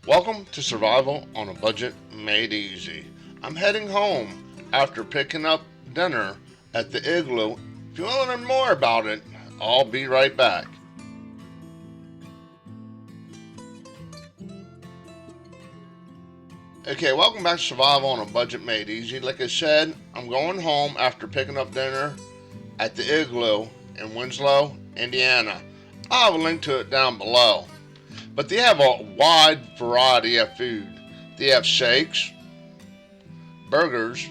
Welcome to Survival on a Budget Made Easy. I'm heading home after picking up dinner at the Igloo. If you want to learn more about it, I'll be right back. Okay, welcome back to Survival on a Budget Made Easy. Like I said, I'm going home after picking up dinner at the Igloo in Winslow, Indiana. I'll have a link to it down below. But they have a wide variety of food. They have shakes, burgers,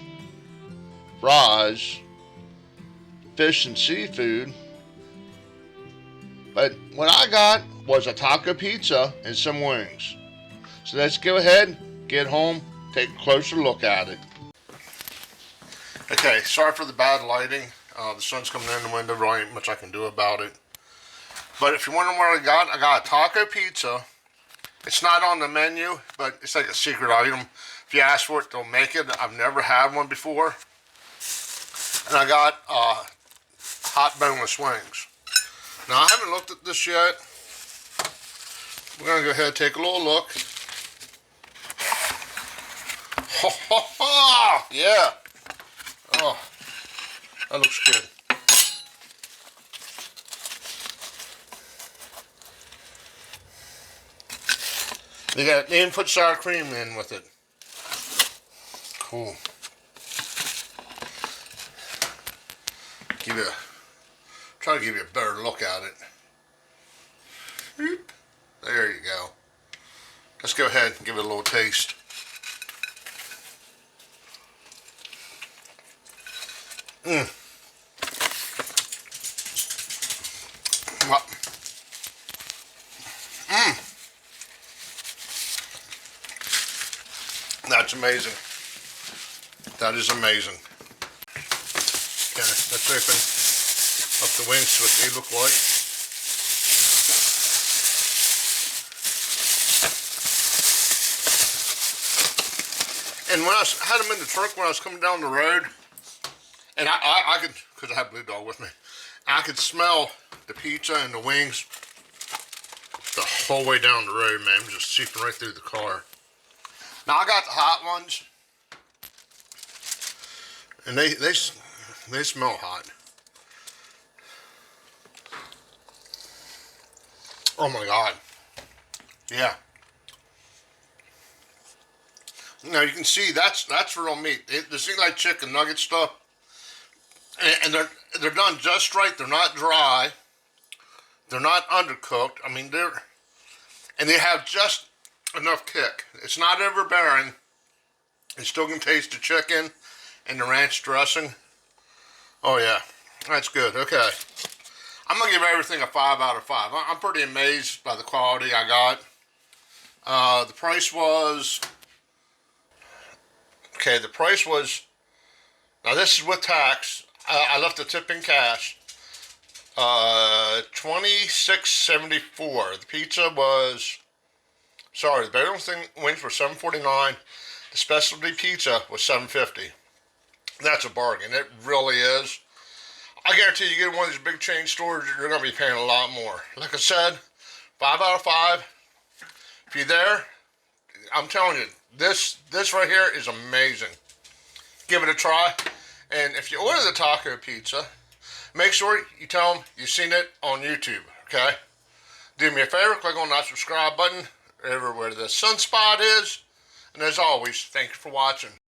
fries, fish and seafood. But what I got was a taco pizza and some wings. So let's go ahead, get home, take a closer look at it. Okay, sorry for the bad lighting. The sun's coming in the window, really ain't much I can do about it. But if you're wondering what I got a taco pizza. It's not on the menu, but it's like a secret item. If you ask for it, they'll make it. I've never had one before. And I got hot boneless wings. Now, I haven't looked at this yet. We're going to go ahead and take a little look. Yeah. Oh, that looks good. They didn't put sour cream in with it. Cool. Try to give you a better look at it. There you go. Let's go ahead and give it a little taste. That's amazing. That is amazing. Okay, let's open up the wings, see what they look like. And when I had them in the truck when I was coming down the road, and I could, because I have Blue Dog with me, I could smell the pizza and the wings the whole way down the road, man. It was just seeping right through the car. Now I got the hot ones, and they smell hot. Oh my God! Yeah. Now you can see that's real meat. This ain't like chicken nugget stuff, and they're done just right. They're not dry. They're not undercooked. I mean and they have just enough kick. It's not overbearing. You still can taste the chicken and the ranch dressing. Oh yeah, that's good. Okay, I'm gonna give everything a 5 out of 5. I'm pretty amazed by the quality I got. The price was okay. The price was, now this is with tax. I left the tip in cash. $26.74. The pizza was. Sorry, the boneless wings were $7.49. The specialty pizza was $7.50. That's a bargain. It really is. I guarantee you get one of these big chain stores, you're going to be paying a lot more. Like I said, 5 out of 5. If you're there, I'm telling you, this right here is amazing. Give it a try. And if you order the taco pizza, make sure you tell them you've seen it on YouTube, okay? Do me a favor, click on that subscribe button over where the sunspot is. And as always, thank you for watching.